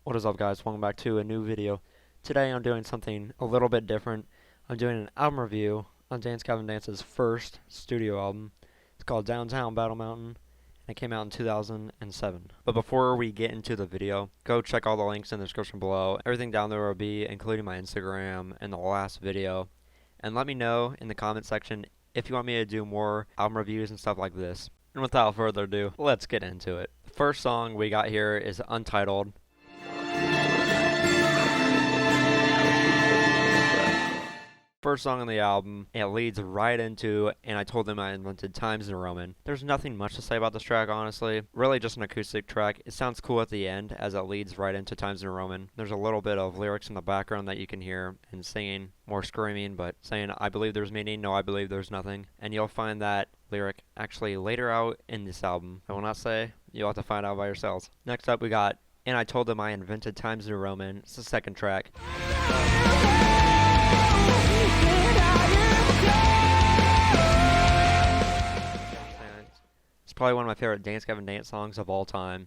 What is up, guys? Welcome back to a new video. Today I'm doing something a little bit different. I'm doing an album review on Gavin Dance's first studio album. It's called Downtown Battle Mountain, and it came out in 2007. But before we get into the video, go check all the links in the description below. Everything down there will be including my Instagram and the last video. And let me know in the comment section if you want me to do more album reviews and stuff like this. And without further ado, let's get into it. The first song we got here is Untitled. First song on the album, it leads right into And I Told Them I Invented Times New Roman. There's nothing much to say about this track, honestly. Really just an acoustic track. It sounds cool at the end as it leads right into Times New Roman. There's a little bit of lyrics in the background that you can hear and singing, more screaming, but saying I believe there's meaning, no I believe there's nothing. And you'll find that lyric actually later out in this album. I will not say, you'll have to find out by yourselves. Next up we got And I Told Them I Invented Times New Roman. It's the second track. It's probably one of my favorite Gavin Dance songs of all time,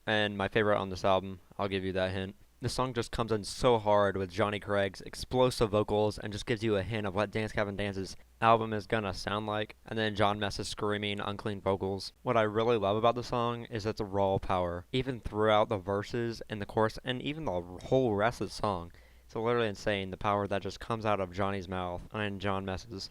and my favorite on this album. I'll give you that hint. The song just comes in so hard with Johnny Craig's explosive vocals and just gives you a hint of what Gavin Dance's album is gonna sound like, and then John Mess's screaming, unclean vocals. What I really love about the song is its raw power, even throughout the verses and the chorus, and even the whole rest of the song. It's literally insane, the power that just comes out of Johnny's mouth and John Mess's.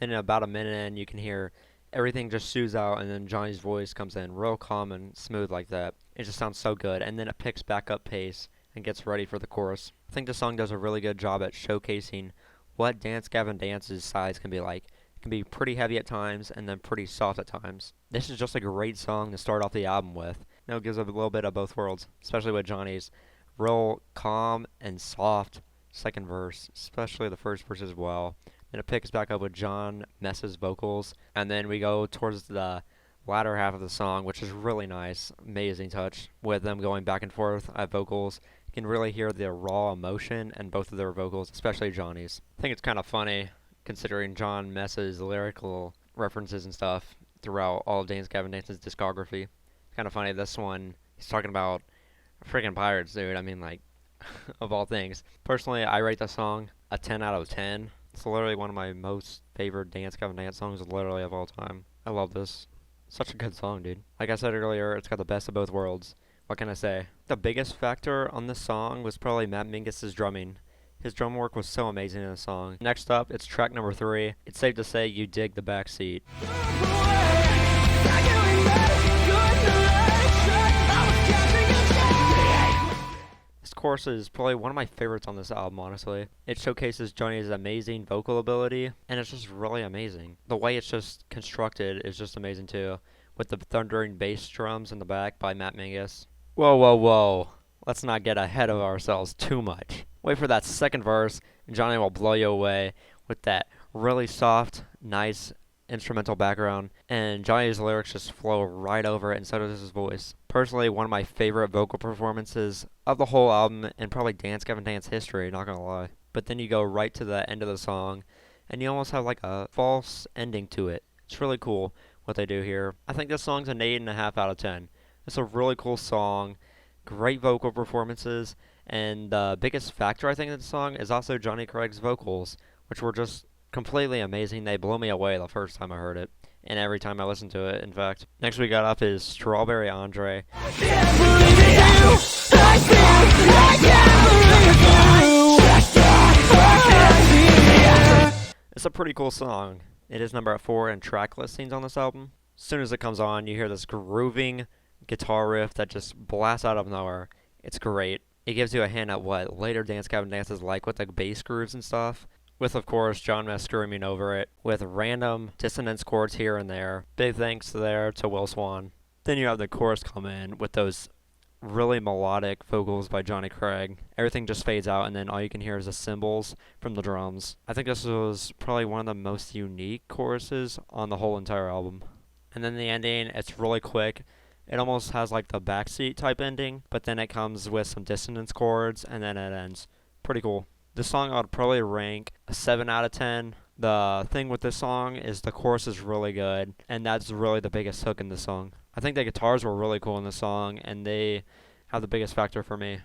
And in about a minute in, you can hear everything just soothes out, and then Johnny's voice comes in real calm and smooth like that. It just sounds so good, and then it picks back up pace and gets ready for the chorus. I think the song does a really good job at showcasing what Gavin Dance's sides can be like. It can be pretty heavy at times and then pretty soft at times. This is just a great song to start off the album with. It gives a little bit of both worlds, especially with Johnny's real calm and soft second verse, especially the first verse as well. Then it picks back up with John Mess's vocals, and then we go towards the latter half of the song, which is really nice, amazing touch with them going back and forth at vocals. You can really hear the raw emotion in both of their vocals, especially Johnny's. I think it's kind of funny considering John Mess's lyrical references and stuff throughout all of Gavin Dance's discography. It's kind of funny, this one, he's talking about freaking pirates, dude. I mean, like, of all things. Personally, I rate the song a 10 out of 10. It's literally one of my most favorite Gavin Dance songs literally of all time. I love this. Such a good song, dude. Like I said earlier, it's got the best of both worlds. What can I say? The biggest factor on this song was probably Matt Mingus's drumming. His drum work was so amazing in the song. Next up, it's track number 3. It's safe to say you dig the backseat. This chorus is probably one of my favorites on this album, honestly. It showcases Johnny's amazing vocal ability, and it's just really amazing. The way it's just constructed is just amazing too, with the thundering bass drums in the back by Matt Mingus. Whoa, whoa, whoa. Let's not get ahead of ourselves too much. Wait for that second verse, and Johnny will blow you away with that really soft, nice instrumental background, and Johnny's lyrics just flow right over it, and so does his voice. Personally, one of my favorite vocal performances of the whole album, and probably Gavin Dance history, not gonna lie. But then you go right to the end of the song, and you almost have like a false ending to it. It's really cool what they do here. I think this song's an 8.5 out of 10. It's a really cool song, great vocal performances, and the biggest factor I think in the song is also Johnny Craig's vocals, which were just completely amazing. They blew me away the first time I heard it, and every time I listen to it, in fact. Next we got up is Strawberry André. It's a pretty cool song. It is number 4 in track listings on this album. As soon as it comes on, you hear this grooving guitar riff that just blasts out of nowhere. It's great. It gives you a hint at what later Gavin Dance is like with the bass grooves and stuff. With, of course, John Mess screaming over it, with random dissonance chords here and there. Big thanks there to Will Swan. Then you have the chorus come in with those really melodic vocals by Johnny Craig. Everything just fades out, and then all you can hear is the cymbals from the drums. I think this was probably one of the most unique choruses on the whole entire album. And then the ending, it's really quick. It almost has like the backseat type ending, but then it comes with some dissonance chords, and then it ends. Pretty cool. This song I would probably rank a 7 out of 10. The thing with this song is the chorus is really good, and that's really the biggest hook in the song. I think the guitars were really cool in the song, and they have the biggest factor for me.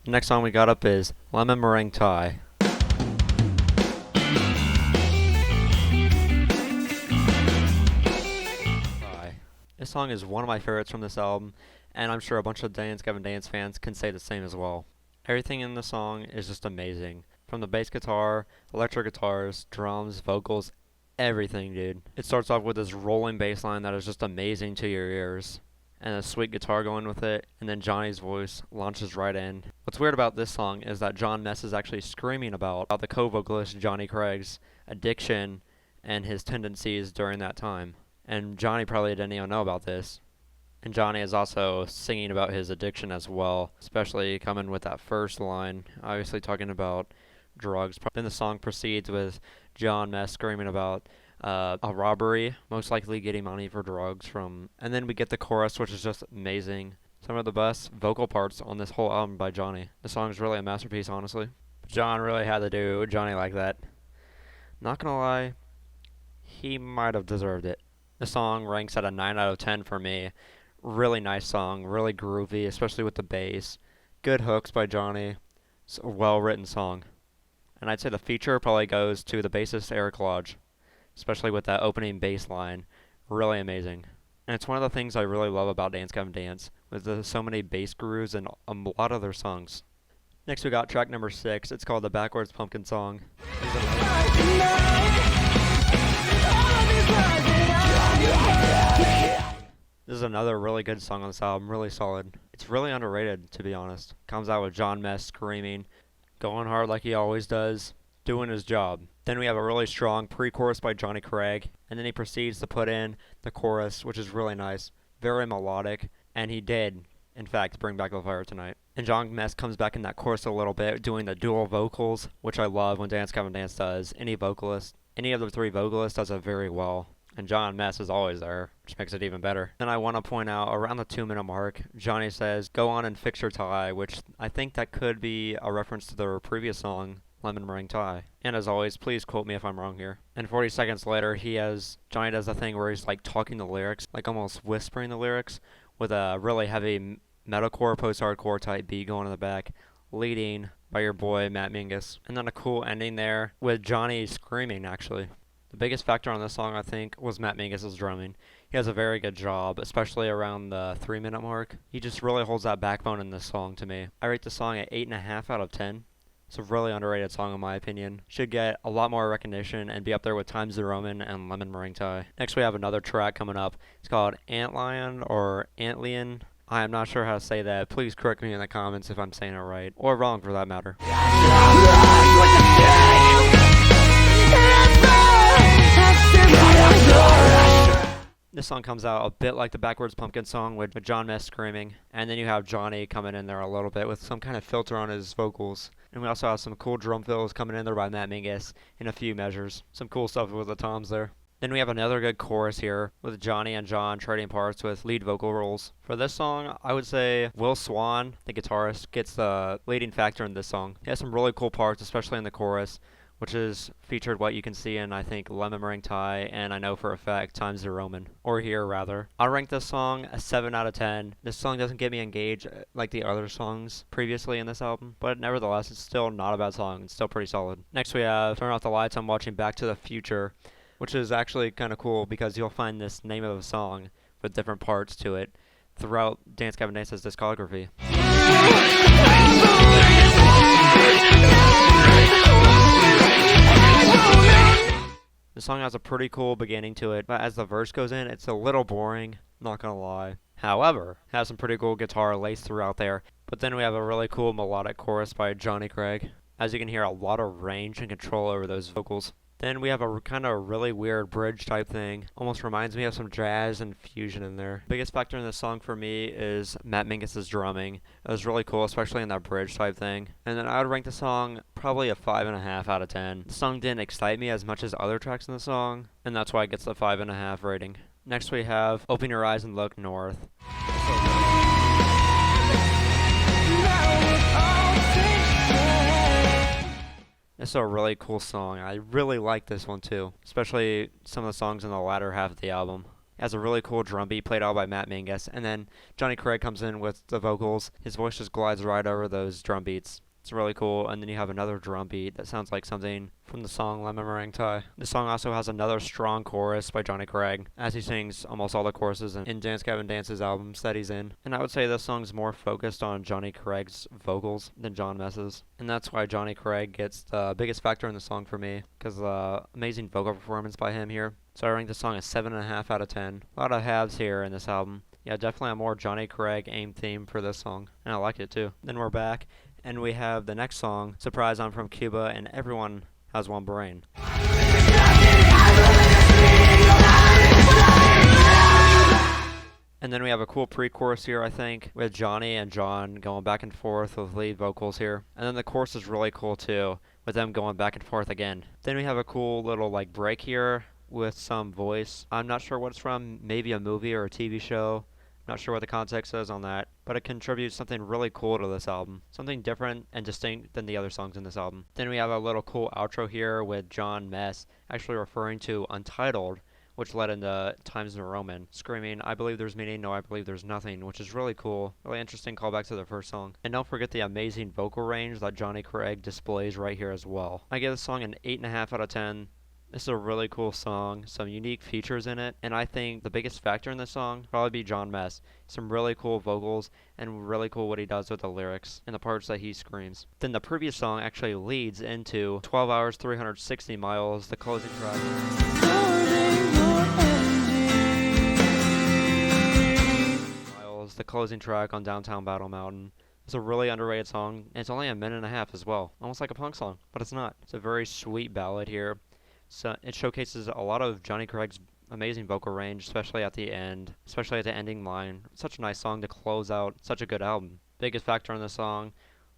The next song we got up is Lemon Meringue Tie. This song is one of my favorites from this album, and I'm sure a bunch of Gavin Dance fans can say the same as well. Everything in the song is just amazing. From the bass guitar, electric guitars, drums, vocals, everything, dude. It starts off with this rolling bass line that is just amazing to your ears, and a sweet guitar going with it, and then Johnny's voice launches right in. What's weird about this song is that John Mess is actually screaming about the co-vocalist Johnny Craig's addiction and his tendencies during that time. And Johnny probably didn't even know about this. And Johnny is also singing about his addiction as well, especially coming with that first line, obviously talking about drugs. Then the song proceeds with John Mess screaming about a robbery, most likely getting money for drugs from. And then we get the chorus, which is just amazing. Some of the best vocal parts on this whole album by Johnny. The song is really a masterpiece, honestly. John really had to do Johnny like that. Not gonna lie, he might have deserved it. The song ranks at a 9 out of 10 for me. Really nice song, really groovy, especially with the bass. Good hooks by Johnny. It's a well-written song. And I'd say the feature probably goes to the bassist Eric Lodge, especially with that opening bass line. Really amazing. And it's one of the things I really love about Gavin Dance, with so many bass grooves in a lot of their songs. Next we got track number 6. It's called the Backwards Pumpkin Song. This is another really good song on this album, really solid. It's really underrated, to be honest. Comes out with John Mess screaming, going hard like he always does, doing his job. Then we have a really strong pre-chorus by Johnny Craig, and then he proceeds to put in the chorus, which is really nice, very melodic, and he did, in fact, bring back the fire tonight. And John Mess comes back in that chorus a little bit, doing the dual vocals, which I love when Gavin Dance does. Any of the 3 vocalists does it very well. And John Mess is always there, which makes it even better. Then I want to point out, around the 2-minute mark, Johnny says, "Go on and fix your tie," which I think that could be a reference to their previous song, Lemon Meringue Tie. And as always, please quote me if I'm wrong here. And 40 seconds later, Johnny does the thing where he's like talking the lyrics, like almost whispering the lyrics, with a really heavy metalcore, post-hardcore type beat going in the back, leading by your boy Matt Mingus. And then a cool ending there with Johnny screaming, actually. The biggest factor on this song, I think, was Matt Mingus' drumming. He has a very good job, especially around the 3-minute mark. He just really holds that backbone in this song to me. I rate the song at 8.5 out of 10. It's a really underrated song in my opinion. Should get a lot more recognition and be up there with Times the Roman and Lemon Meringue Tie. Next we have another track coming up. It's called Antlion or Antlion. I am not sure how to say that. Please correct me in the comments if I'm saying it right. Or wrong for that matter. This song comes out a bit like the Backwards Pumpkin song with John Mess screaming, and then you have Johnny coming in there a little bit with some kind of filter on his vocals. And we also have some cool drum fills coming in there by Matt Mingus in a few measures. Some cool stuff with the toms there. Then we have another good chorus here with Johnny and John trading parts with lead vocal roles. For this song, I would say Will Swan, the guitarist, gets the leading factor in this song. He has some really cool parts, especially in the chorus, which is featured what you can see in, I think, Lemon Meringue Tie, and I know for a fact, Times the Roman. Or Here, rather. I'll rank this song a 7 out of 10. This song doesn't get me engaged like the other songs previously in this album, but nevertheless, it's still not a bad song. It's still pretty solid. Next we have Turn Off the Lights, I'm watching Back to the Future, which is actually kind of cool because you'll find this name of a song with different parts to it throughout Gavin Dance's discography. The song has a pretty cool beginning to it, but as the verse goes in, it's a little boring, not gonna lie. However, it has some pretty cool guitar laced throughout there, but then we have a really cool melodic chorus by Johnny Craig. As you can hear, a lot of range and control over those vocals. Then we have a kind of really weird bridge type thing. Almost reminds me of some jazz and fusion in there. Biggest factor in this song for me is Matt Mingus' drumming. It was really cool, especially in that bridge type thing. And then I would rank the song probably a 5.5 out of 10. The song didn't excite me as much as other tracks in the song, and that's why it gets the 5.5 rating. Next we have Open Your Eyes and Look North. This is a really cool song. I really like this one too, especially some of the songs in the latter half of the album. It has a really cool drum beat played out by Matt Mingus, and then Johnny Craig comes in with the vocals. His voice just glides right over those drum beats. It's really cool, and then you have another drum beat that sounds like something from the song Lemon Meringue Tie. The song also has another strong chorus by Johnny Craig, as he sings almost all the choruses in Dance Gavin Dance's albums that he's in. And I would say this song's more focused on Johnny Craig's vocals than John Mess's. And that's why Johnny Craig gets the biggest factor in the song for me, because amazing vocal performance by him here. So I rank the song a 7.5 out of 10. A lot of halves here in this album. Yeah, definitely a more Johnny Craig aimed theme for this song, and I like it too. Then we're back, and we have the next song, Surprise, I'm from Cuba, and Everyone Has One Brain. And then we have a cool pre-chorus here, I think, with Johnny and John going back and forth with lead vocals here. And then the chorus is really cool too, with them going back and forth again. Then we have a cool little break here with some voice. I'm not sure what it's from, maybe a movie or a TV show. Not sure what the context is on that, but it contributes something really cool to this album. Something different and distinct than the other songs in this album. Then we have a little cool outro here with John Mess actually referring to Untitled, which led into Times New Roman, screaming, I believe there's meaning, no, I believe there's nothing, which is really cool. Really interesting callback to the first song. And don't forget the amazing vocal range that Johnny Craig displays right here as well. I give this song an 8.5 out of 10. This is a really cool song, some unique features in it, and I think the biggest factor in this song would probably be John Mess. Some really cool vocals, and really cool what he does with the lyrics and the parts that he screams. Then the previous song actually leads into 12 Hours, 360 Miles, the closing track. The closing track on Downtown Battle Mountain. It's a really underrated song, and it's only a minute and a half as well. Almost like a punk song, but it's not. It's a very sweet ballad here. So it showcases a lot of Johnny Craig's amazing vocal range, especially at the end, especially at the ending line. Such a nice song to close out such a good album. Biggest factor in the song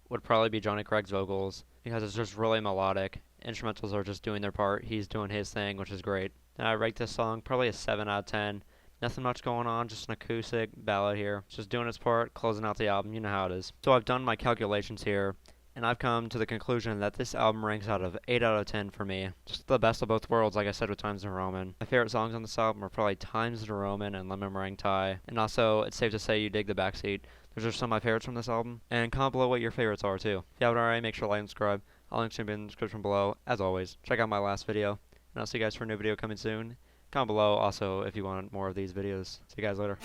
would probably be Johnny Craig's vocals, because it's just really melodic. Instrumentals are just doing their part. He's doing his thing, which is great. And I rate this song probably a 7 out of 10. Nothing much going on, just an acoustic ballad here. It's just doing its part, closing out the album, you know how it is. So I've done my calculations here, and I've come to the conclusion that this album ranks out of 8 out of 10 for me. Just the best of both worlds, like I said with Times New Roman. My favorite songs on this album are probably Times New Roman and Lemon Meringue Tie. And also, it's safe to say you dig the backseat. Those are some of my favorites from this album. And comment below what your favorites are too. If you haven't already, make sure to like and subscribe. I'll link to them in the description below. As always, check out my last video. And I'll see you guys for a new video coming soon. Comment below also if you want more of these videos. See you guys later.